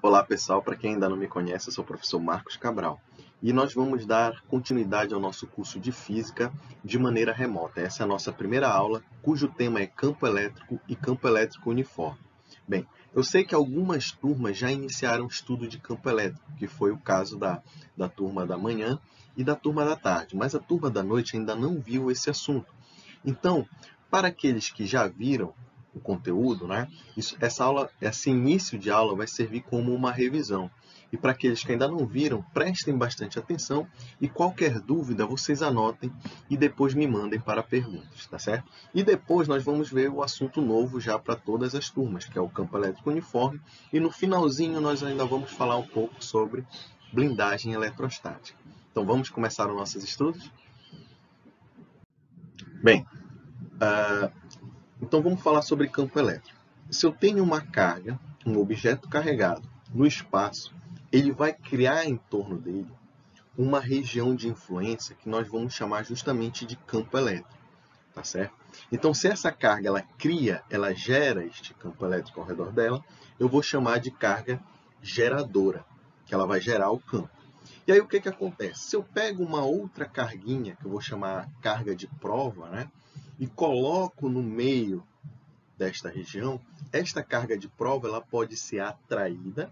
Olá pessoal, para quem ainda não me conhece, eu sou o professor Marcos Cabral e nós vamos dar continuidade ao nosso curso de Física de maneira remota. Essa é a nossa primeira aula, cujo tema é Campo Elétrico e Campo Elétrico Uniforme. Bem, eu sei que algumas turmas já iniciaram o estudo de campo elétrico, que foi o caso da turma da manhã e da turma da tarde, mas a turma da noite ainda não viu esse assunto. Então, para aqueles que já viram o conteúdo, né, esse início de aula vai servir como uma revisão. E para aqueles que ainda não viram, prestem bastante atenção e qualquer dúvida vocês anotem e depois me mandem para perguntas, tá certo? E depois nós vamos ver o assunto novo já para todas as turmas, que é o campo elétrico uniforme, e no finalzinho nós ainda vamos falar um pouco sobre blindagem eletrostática. Então vamos começar os nossos estudos? Bem, então vamos falar sobre campo elétrico. Se eu tenho uma carga, um objeto carregado no espaço, ele vai criar em torno dele uma região de influência que nós vamos chamar justamente de campo elétrico, tá certo? Então, se essa carga ela gera este campo elétrico ao redor dela, eu vou chamar de carga geradora, que ela vai gerar o campo. E aí o que acontece? Se eu pego uma outra carguinha, que eu vou chamar carga de prova, né, e coloco no meio desta região, esta carga de prova ela pode ser atraída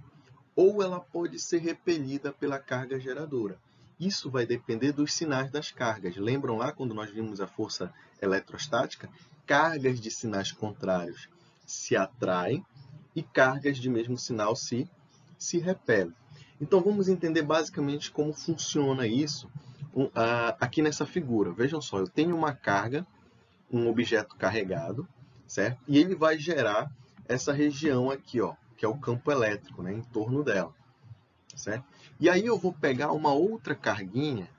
ou ela pode ser repelida pela carga geradora. Isso vai depender dos sinais das cargas. Lembram lá quando nós vimos a força eletrostática? Cargas de sinais contrários se atraem e cargas de mesmo sinal se repelem. Então vamos entender basicamente como funciona isso aqui nessa figura. Vejam só, eu tenho uma carga, um objeto carregado, certo? E ele vai gerar essa região aqui, ó, que é o campo elétrico, né, em torno dela, certo? E aí eu vou pegar uma outra carguinha,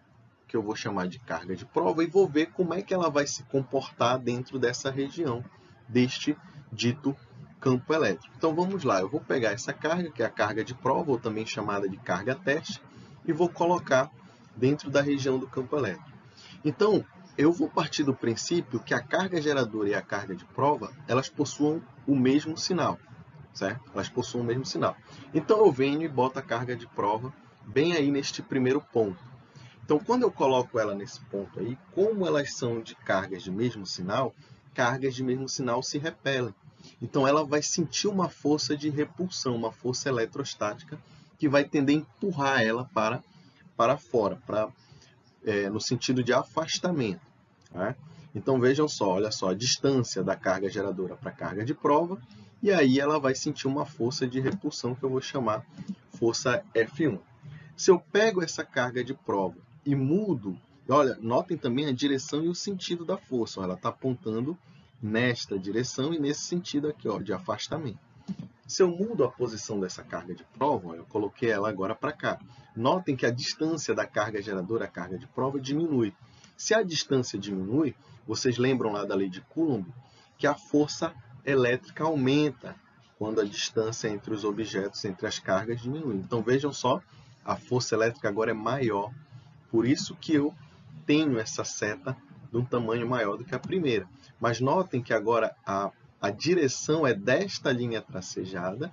que eu vou chamar de carga de prova, e vou ver como é que ela vai se comportar dentro dessa região, deste dito campo elétrico. Então vamos lá, eu vou pegar essa carga, que é a carga de prova, ou também chamada de carga teste, e vou colocar dentro da região do campo elétrico. Então, eu vou partir do princípio que a carga geradora e a carga de prova, elas possuam o mesmo sinal, certo? Elas possuem o mesmo sinal. Então, eu venho e boto a carga de prova bem aí neste primeiro ponto. Então, quando eu coloco ela nesse ponto aí, como elas são de cargas de mesmo sinal se repelem. Então, ela vai sentir uma força de repulsão, uma força eletrostática, que vai tender a empurrar ela para fora, no sentido de afastamento. Tá? Então vejam só, olha só, a distância da carga geradora para a carga de prova, e aí ela vai sentir uma força de repulsão que eu vou chamar força F1. Se eu pego essa carga de prova e mudo, olha, notem também a direção e o sentido da força, ó, ela está apontando nesta direção e nesse sentido aqui, ó, de afastamento. Se eu mudo a posição dessa carga de prova, eu coloquei ela agora para cá. Notem que a distância da carga geradora à carga de prova diminui. Se a distância diminui, vocês lembram lá da lei de Coulomb, que a força elétrica aumenta quando a distância entre os objetos, entre as cargas, diminui. Então vejam só, a força elétrica agora é maior. Por isso que eu tenho essa seta de um tamanho maior do que a primeira. Mas notem que agora a direção é desta linha tracejada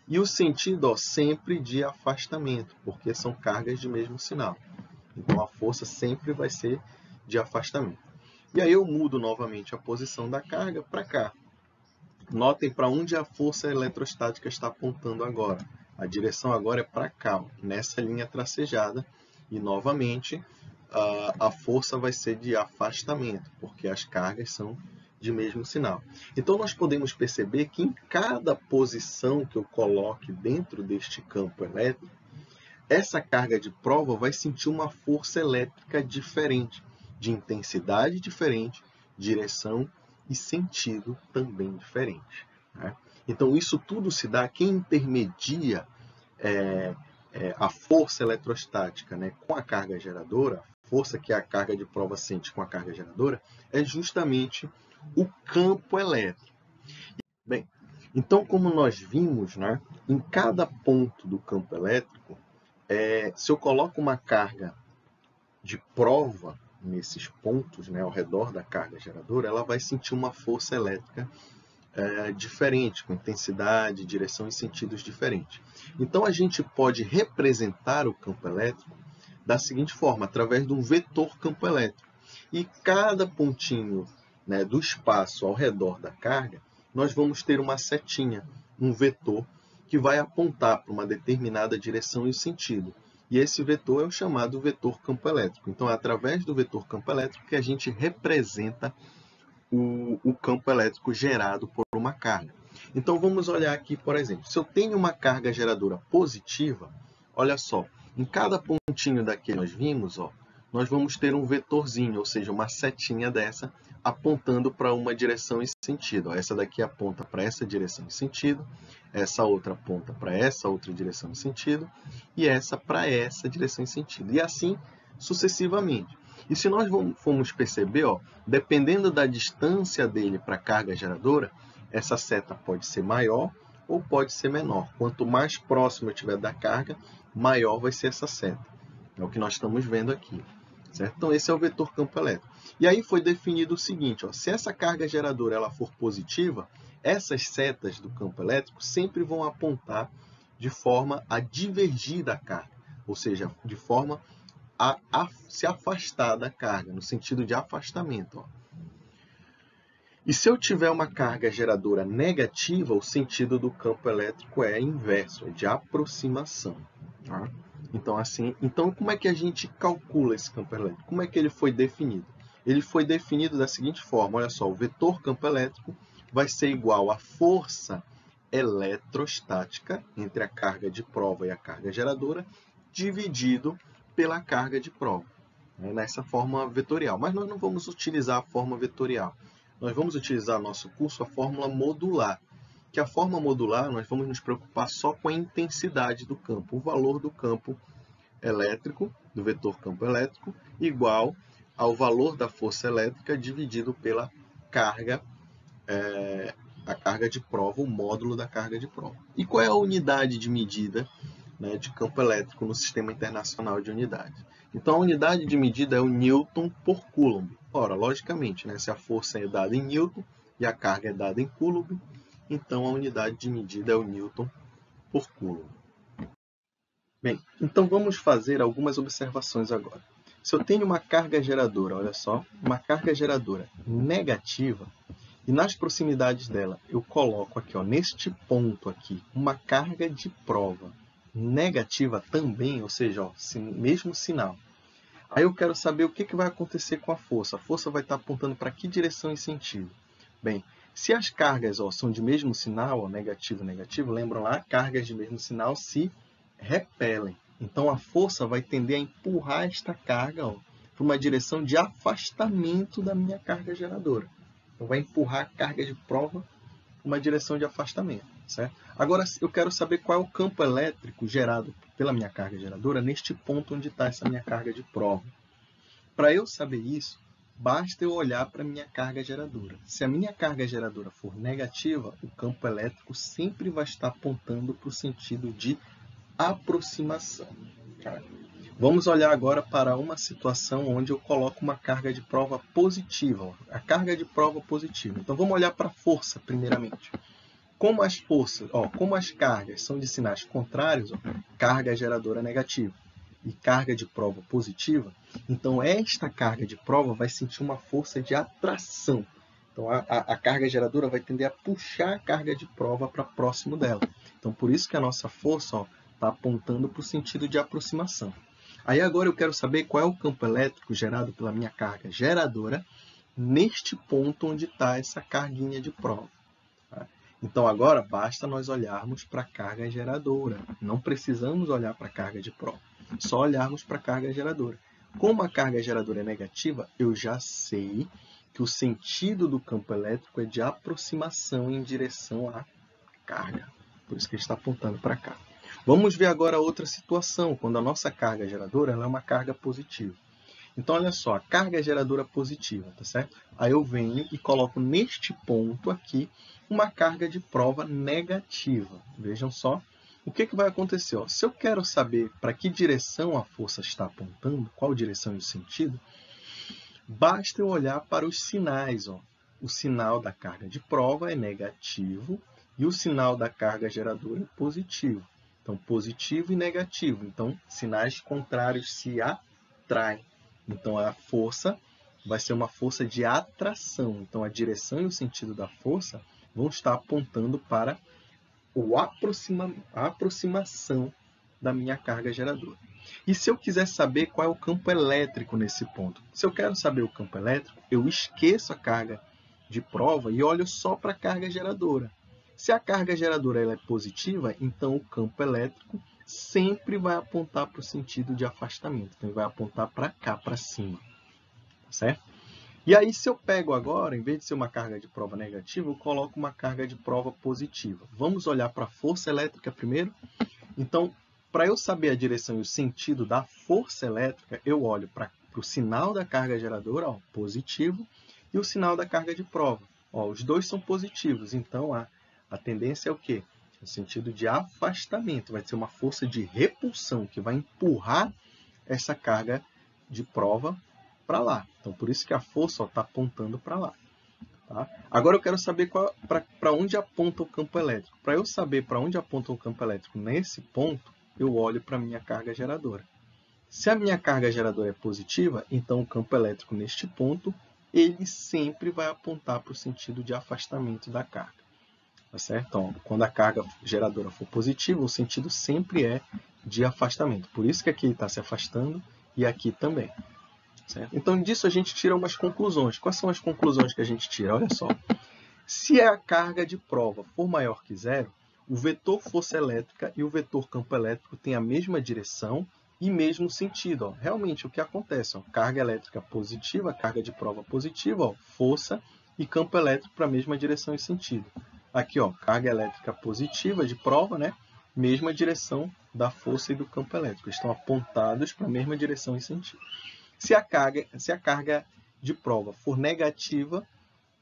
e o sentido, ó, sempre de afastamento, porque são cargas de mesmo sinal. Então a força sempre vai ser de afastamento. E aí eu mudo novamente a posição da carga para cá. Notem para onde a força eletrostática está apontando agora. A direção agora é para cá, ó, nessa linha tracejada. E novamente a força vai ser de afastamento, porque as cargas são de mesmo sinal. Então, nós podemos perceber que em cada posição que eu coloque dentro deste campo elétrico, essa carga de prova vai sentir uma força elétrica diferente, de intensidade diferente, direção e sentido também diferente. Né? Então, isso tudo se dá, quem intermedia a força eletrostática, né, com a carga geradora, a força que a carga de prova sente com a carga geradora, é justamente o campo elétrico. Bem, então, como nós vimos, né, em cada ponto do campo elétrico, se eu coloco uma carga de prova nesses pontos, né, ao redor da carga geradora, ela vai sentir uma força elétrica diferente, com intensidade, direção e sentidos diferentes. Então, a gente pode representar o campo elétrico da seguinte forma, através de um vetor campo elétrico. E cada pontinho, né, do espaço ao redor da carga, nós vamos ter uma setinha, um vetor, que vai apontar para uma determinada direção e sentido. E esse vetor é o chamado vetor campo elétrico. Então, é através do vetor campo elétrico que a gente representa o campo elétrico gerado por uma carga. Então, vamos olhar aqui, por exemplo, se eu tenho uma carga geradora positiva, olha só, em cada pontinho daqui que nós vimos, ó, nós vamos ter um vetorzinho, ou seja, uma setinha dessa, apontando para uma direção e sentido. Ó, essa daqui aponta para essa direção e sentido, essa outra aponta para essa outra direção e sentido, e essa para essa direção e sentido. E assim sucessivamente. E se nós formos perceber, ó, dependendo da distância dele para a carga geradora, essa seta pode ser maior ou pode ser menor. Quanto mais próximo eu estiver da carga, maior vai ser essa seta. É o que nós estamos vendo aqui. Certo? Então, esse é o vetor campo elétrico. E aí foi definido o seguinte, ó, se essa carga geradora ela for positiva, essas setas do campo elétrico sempre vão apontar de forma a divergir da carga, ou seja, de forma a se afastar da carga, no sentido de afastamento. Ó. E se eu tiver uma carga geradora negativa, o sentido do campo elétrico é inverso, é de aproximação. Tá? Então, como é que a gente calcula esse campo elétrico? Como é que ele foi definido? Ele foi definido da seguinte forma, olha só, o vetor campo elétrico vai ser igual à força eletrostática entre a carga de prova e a carga geradora, dividido pela carga de prova, né, nessa forma vetorial. Mas nós não vamos utilizar a forma vetorial. Nós vamos utilizar no nosso curso a fórmula modular, que a forma modular nós vamos nos preocupar só com a intensidade do campo, o valor do campo elétrico, do vetor campo elétrico, igual ao valor da força elétrica dividido pela carga, a carga de prova, o módulo da carga de prova. E qual é a unidade de medida, né, de campo elétrico no Sistema Internacional de Unidades? Então, a unidade de medida é o Newton por Coulomb. Ora, logicamente, né, se a força é dada em Newton e a carga é dada em Coulomb, então a unidade de medida é o Newton por Coulomb. Bem, então vamos fazer algumas observações agora. Se eu tenho uma carga geradora, olha só, uma carga geradora negativa, e nas proximidades dela eu coloco aqui, ó, neste ponto aqui, uma carga de prova negativa também, ou seja, ó, mesmo sinal. Aí eu quero saber o que vai acontecer com a força. A força vai estar apontando para que direção e sentido? Bem, se as cargas, ó, são de mesmo sinal, ó, negativo, negativo, lembram lá, cargas de mesmo sinal se repelem. Então, a força vai tender a empurrar esta carga para uma direção de afastamento da minha carga geradora. Então, vai empurrar a carga de prova para uma direção de afastamento. Certo? Agora, eu quero saber qual é o campo elétrico gerado pela minha carga geradora neste ponto onde está essa minha carga de prova. Para eu saber isso, basta eu olhar para a minha carga geradora. Se a minha carga geradora for negativa, o campo elétrico sempre vai estar apontando para o sentido de aproximação. Tá? Vamos olhar agora para uma situação onde eu coloco uma carga de prova positiva. Ó, a carga de prova positiva. Então, vamos olhar para a força, primeiramente. Como as forças, como as cargas são de sinais contrários, carga geradora negativa e carga de prova positiva, então esta carga de prova vai sentir uma força de atração. Então a carga geradora vai tender a puxar a carga de prova para próximo dela. Então por isso que a nossa força está apontando para o sentido de aproximação. Aí agora eu quero saber qual é o campo elétrico gerado pela minha carga geradora neste ponto onde está essa carguinha de prova. Tá? Então, agora, basta nós olharmos para a carga geradora. Não precisamos olhar para a carga de prova. Só olharmos para a carga geradora. Como a carga geradora é negativa, eu já sei que o sentido do campo elétrico é de aproximação em direção à carga. Por isso que ele está apontando para cá. Vamos ver agora outra situação, quando a nossa carga geradora ela é uma carga positiva. Então, olha só, a carga geradora positiva, tá certo? Aí eu venho e coloco neste ponto aqui uma carga de prova negativa. Vejam só o que vai acontecer. Ó. Se eu quero saber para que direção a força está apontando, qual direção e o sentido, basta eu olhar para os sinais. Ó. o sinal da carga de prova é negativo e o sinal da carga geradora é positivo. Então, positivo e negativo. Então, sinais contrários se atraem. Então, a força vai ser uma força de atração. Então, a direção e o sentido da força vão estar apontando para a aproximação da minha carga geradora. E se eu quiser saber qual é o campo elétrico nesse ponto? Se eu quero saber o campo elétrico, eu esqueço a carga de prova e olho só para a carga geradora. Se a carga geradora ela é positiva, então o campo elétrico sempre vai apontar para o sentido de afastamento. Então, ele vai apontar para cá, para cima. Certo? E aí, se eu pego agora, em vez de ser uma carga de prova negativa, eu coloco uma carga de prova positiva. Vamos olhar para a força elétrica primeiro? Então, para eu saber a direção e o sentido da força elétrica, eu olho para o sinal da carga geradora, ó, positivo, e o sinal da carga de prova. Ó, os dois são positivos, então a tendência é o quê? O sentido de afastamento. Vai ser uma força de repulsão que vai empurrar essa carga de prova para lá. Então, por isso que a força está apontando para lá. Tá? Agora eu quero saber para onde aponta o campo elétrico. Para eu saber para onde aponta o campo elétrico nesse ponto, eu olho para a minha carga geradora. Se a minha carga geradora é positiva, então o campo elétrico neste ponto, ele sempre vai apontar para o sentido de afastamento da carga. Tá certo? Então, quando a carga geradora for positiva, o sentido sempre é de afastamento. Por isso que aqui ele está se afastando e aqui também. Certo? Então, disso a gente tira umas conclusões. Quais são as conclusões que a gente tira? Olha só. Se a carga de prova for maior que zero, o vetor força elétrica e o vetor campo elétrico têm a mesma direção e mesmo sentido. Ó. Realmente, o que acontece? Ó, carga elétrica positiva, carga de prova positiva, ó, força e campo elétrico para a mesma direção e sentido. Aqui, ó, carga elétrica positiva de prova, né? Mesma direção da força e do campo elétrico. Estão apontados para a mesma direção e sentido. Se a carga de prova for negativa,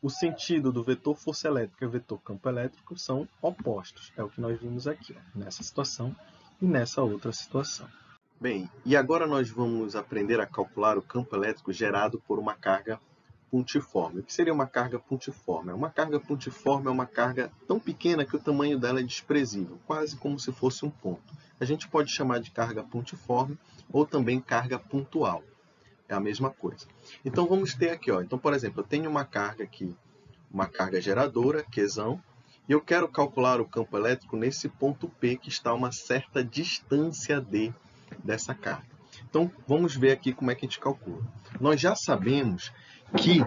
o sentido do vetor força elétrica e o vetor campo elétrico são opostos. É o que nós vimos aqui, ó, nessa situação e nessa outra situação. Bem, e agora nós vamos aprender a calcular o campo elétrico gerado por uma carga pontiforme. O que seria uma carga pontiforme? Uma carga pontiforme é uma carga tão pequena que o tamanho dela é desprezível, quase como se fosse um ponto. A gente pode chamar de carga pontiforme ou também carga pontual. É a mesma coisa. Então, vamos ter aqui, ó. Então, por exemplo, eu tenho uma carga aqui, uma carga geradora, Qzão, e eu quero calcular o campo elétrico nesse ponto P, que está a uma certa distância D dessa carga. Então, vamos ver aqui como é que a gente calcula. Nós já sabemos que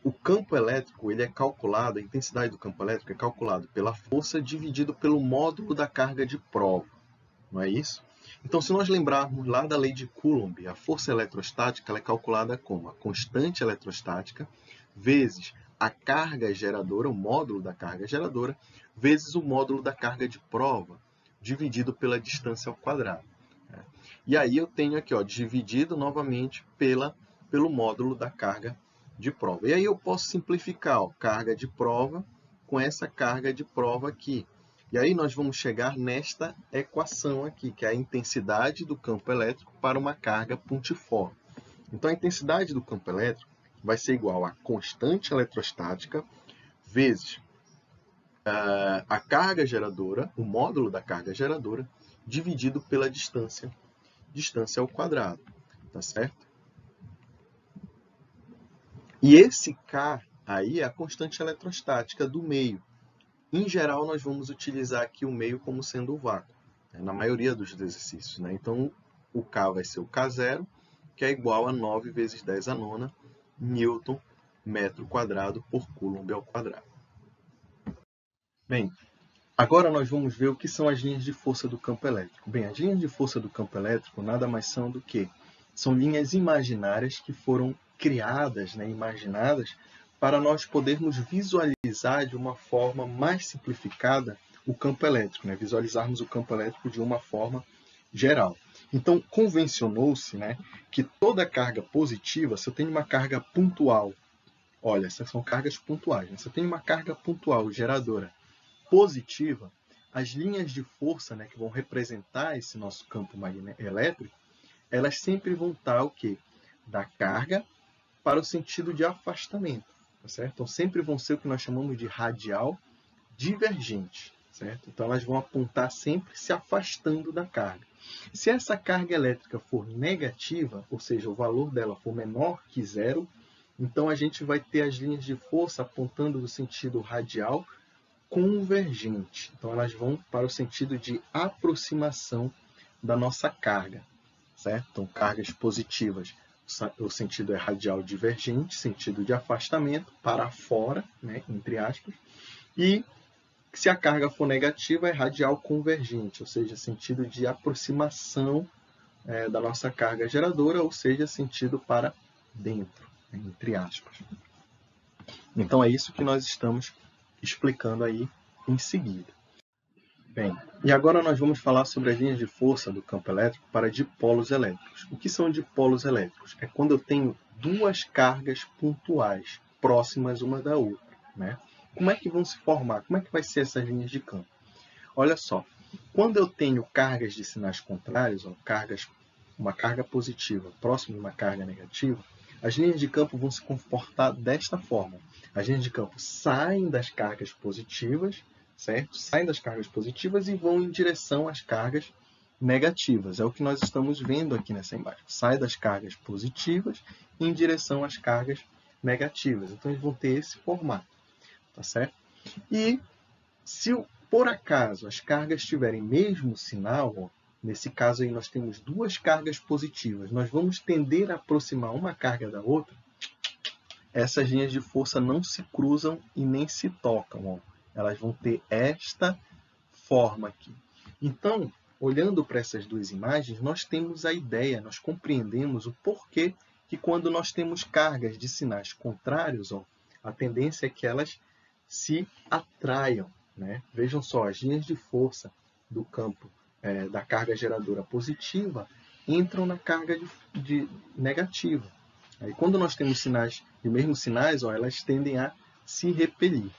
o campo elétrico, ele é calculado, a intensidade do campo elétrico é calculado pela força dividido pelo módulo da carga de prova. Não é isso? Então, se nós lembrarmos lá da lei de Coulomb, a força eletrostática ela é calculada como a constante eletrostática vezes a carga geradora, o módulo da carga geradora, vezes o módulo da carga de prova, dividido pela distância ao quadrado. E aí eu tenho aqui, ó, dividido novamente pelo módulo da carga de prova. E aí eu posso simplificar, ó, carga de prova com essa carga de prova aqui. E aí nós vamos chegar nesta equação aqui, que é a intensidade do campo elétrico para uma carga pontiforme. Então, a intensidade do campo elétrico vai ser igual a constante eletrostática vezes a carga geradora, o módulo da carga geradora, dividido pela distância ao quadrado. Tá certo? E esse K aí é a constante eletrostática do meio. Em geral, nós vamos utilizar aqui o meio como sendo o vácuo, né, na maioria dos exercícios. Né? Então, o K vai ser o K0, que é igual a 9 vezes 10 a nona Newton metro quadrado por Coulomb ao quadrado. Bem, agora nós vamos ver o que são as linhas de força do campo elétrico. Bem, as linhas de força do campo elétrico nada mais são do que? São linhas imaginárias que foram criadas, né, imaginadas, para nós podermos visualizar de uma forma mais simplificada o campo elétrico, né? Visualizarmos o campo elétrico de uma forma geral. Então, convencionou-se, né, que toda carga positiva, se eu tenho uma carga pontual, olha, essas são cargas pontuais, né? Se eu tenho uma carga pontual geradora positiva, as linhas de força, né, que vão representar esse nosso campo elétrico, elas sempre vão estar o quê? Da carga para o sentido de afastamento. tá certo? Então, sempre vão ser o que nós chamamos de radial divergente, certo? Então, elas vão apontar sempre se afastando da carga. Se essa carga elétrica for negativa, ou seja, o valor dela for menor que zero, então a gente vai ter as linhas de força apontando no sentido radial convergente. Então, elas vão para o sentido de aproximação da nossa carga, certo? Então, cargas positivas, o sentido é radial divergente, sentido de afastamento, para fora, né, entre aspas, e se a carga for negativa, é radial convergente, ou seja, sentido de aproximação da nossa carga geradora, ou seja, sentido para dentro, entre aspas. Então, é isso que nós estamos explicando aí em seguida. Bem, e agora nós vamos falar sobre as linhas de força do campo elétrico para dipolos elétricos. O que são dipolos elétricos? É quando eu tenho duas cargas pontuais próximas uma da outra, né? Como é que vão se formar? Como é que vai ser essas linhas de campo? Olha só, quando eu tenho cargas de sinais contrários, ou uma carga positiva próxima de uma carga negativa, as linhas de campo vão se comportar desta forma. As linhas de campo saem das cargas positivas, certo? Saem das cargas positivas e vão em direção às cargas negativas. É o que nós estamos vendo aqui nessa imagem. Sai das cargas positivas em direção às cargas negativas. Então, eles vão ter esse formato, tá certo? E se por acaso as cargas tiverem mesmo sinal, ó, nesse caso aí nós temos duas cargas positivas, nós vamos tender a aproximar uma carga da outra, essas linhas de força não se cruzam e nem se tocam. Ó. Elas vão ter esta forma aqui. Então, olhando para essas duas imagens, nós temos a ideia, nós compreendemos o porquê que quando nós temos cargas de sinais contrários, ó, a tendência é que elas se atraiam. Né? Vejam só, as linhas de força do campo da carga geradora positiva entram na carga de negativa. Aí, quando nós temos sinais, os mesmos sinais, ó, elas tendem a se repelir.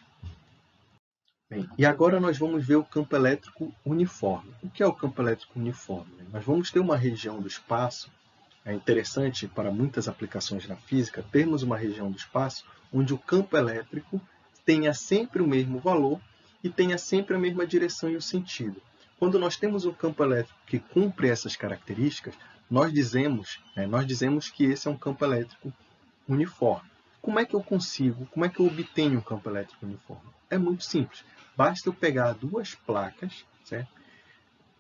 Bem, e agora nós vamos ver o campo elétrico uniforme. O que é o campo elétrico uniforme? Nós vamos ter uma região do espaço, é interessante para muitas aplicações na física, termos uma região do espaço onde o campo elétrico tenha sempre o mesmo valor e tenha sempre a mesma direção e o sentido. Quando nós temos um campo elétrico que cumpre essas características, nós dizemos que esse é um campo elétrico uniforme. Como é que eu obtenho um campo elétrico uniforme? É muito simples. Basta eu pegar duas placas, certo?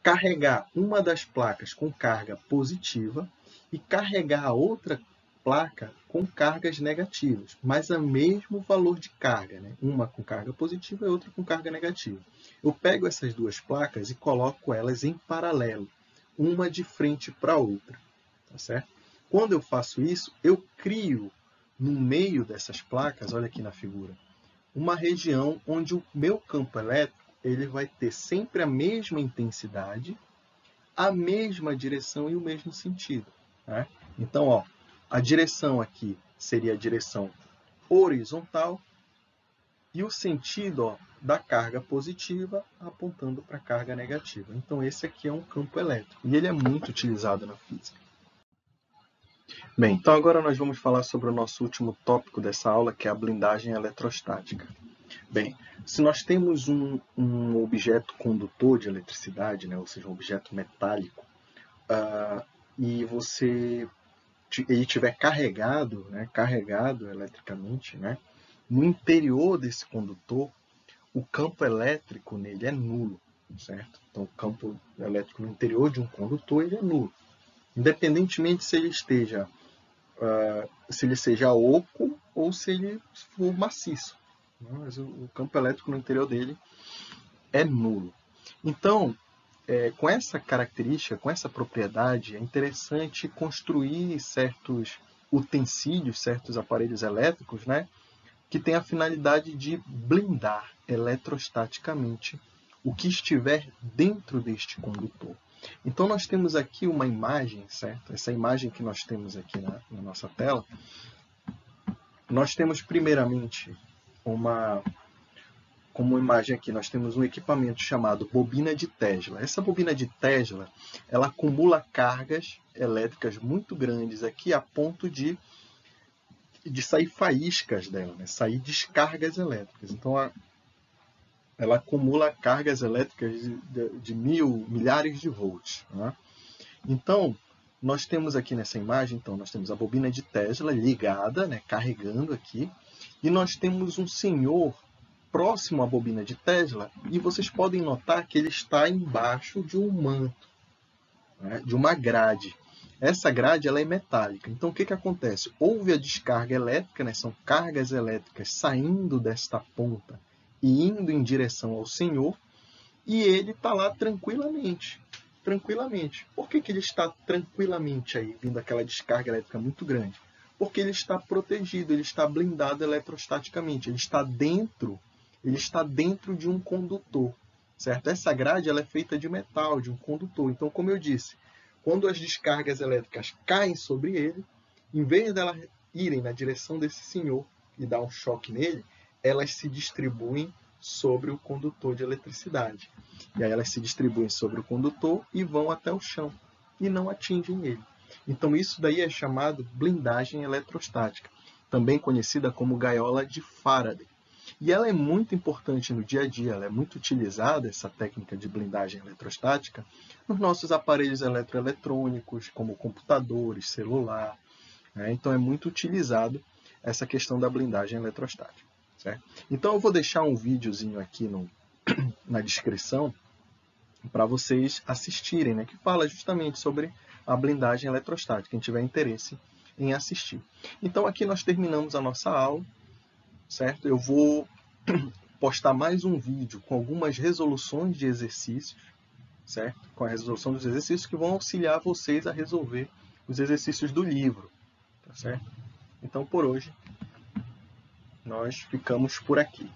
Carregar uma das placas com carga positiva e carregar a outra placa com cargas negativas, mas o mesmo valor de carga, né? Uma com carga positiva e outra com carga negativa. Eu pego essas duas placas e coloco elas em paralelo, uma de frente para a outra, tá certo? Quando eu faço isso, eu crio no meio dessas placas, olha aqui na figura, uma região onde o meu campo elétrico ele vai ter sempre a mesma intensidade, a mesma direção e o mesmo sentido. Né? Então, ó, a direção aqui seria a direção horizontal e o sentido ó, da carga positiva apontando para a carga negativa. Então, esse aqui é um campo elétrico e ele é muito utilizado na física. Bem, então agora nós vamos falar sobre o nosso último tópico dessa aula, que é a blindagem eletrostática. Bem, se nós temos um objeto condutor de eletricidade, né, ou seja, um objeto metálico, e ele estiver carregado, né, carregado eletricamente, né, no interior desse condutor, o campo elétrico nele é nulo, certo? Então, o campo elétrico no interior de um condutor ele é nulo, independentemente se ele seja oco ou se ele for maciço. Mas o campo elétrico no interior dele é nulo. Então, com essa característica, com essa propriedade, é interessante construir certos utensílios, certos aparelhos elétricos, né, que têm a finalidade de blindar eletrostaticamente o que estiver dentro deste condutor. Então, nós temos aqui uma imagem, certo? Essa imagem que nós temos aqui na nossa tela, nós temos primeiramente como imagem aqui, nós temos um equipamento chamado bobina de Tesla. Essa bobina de Tesla, ela acumula cargas elétricas muito grandes aqui a ponto de de sair faíscas dela, né? Sair descargas elétricas. Então, ela acumula cargas elétricas de milhares de volts. Né? Então, nós temos aqui nessa imagem, então, nós temos a bobina de Tesla ligada, né, carregando aqui, e nós temos um senhor próximo à bobina de Tesla, e vocês podem notar que ele está embaixo de um manto, né, de uma grade. Essa grade ela é metálica. Então, o que acontece? Houve a descarga elétrica, né, são cargas elétricas saindo desta ponta e indo em direção ao senhor, e ele está lá tranquilamente. Tranquilamente. Por que ele está tranquilamente aí, vindo aquela descarga elétrica muito grande? Porque ele está protegido, ele está blindado eletrostaticamente, ele está dentro de um condutor, certo? Essa grade ela é feita de metal, de um condutor. Então, como eu disse, quando as descargas elétricas caem sobre ele, em vez delas irem na direção desse senhor e dar um choque nele, elas se distribuem sobre o condutor de eletricidade. E aí elas se distribuem sobre o condutor e vão até o chão e não atingem ele. Então isso daí é chamado blindagem eletrostática, também conhecida como gaiola de Faraday. E ela é muito importante no dia a dia, ela é muito utilizada, essa técnica de blindagem eletrostática, nos nossos aparelhos eletroeletrônicos, como computadores, celular. Né? Então é muito utilizado essa questão da blindagem eletrostática. Certo? Então eu vou deixar um videozinho aqui na descrição para vocês assistirem, né, que fala justamente sobre a blindagem eletrostática, quem tiver interesse em assistir. Então aqui nós terminamos a nossa aula, certo? Eu vou postar mais um vídeo com algumas resoluções de exercícios, certo? Com a resolução dos exercícios que vão auxiliar vocês a resolver os exercícios do livro, tá certo? Então por hoje nós ficamos por aqui.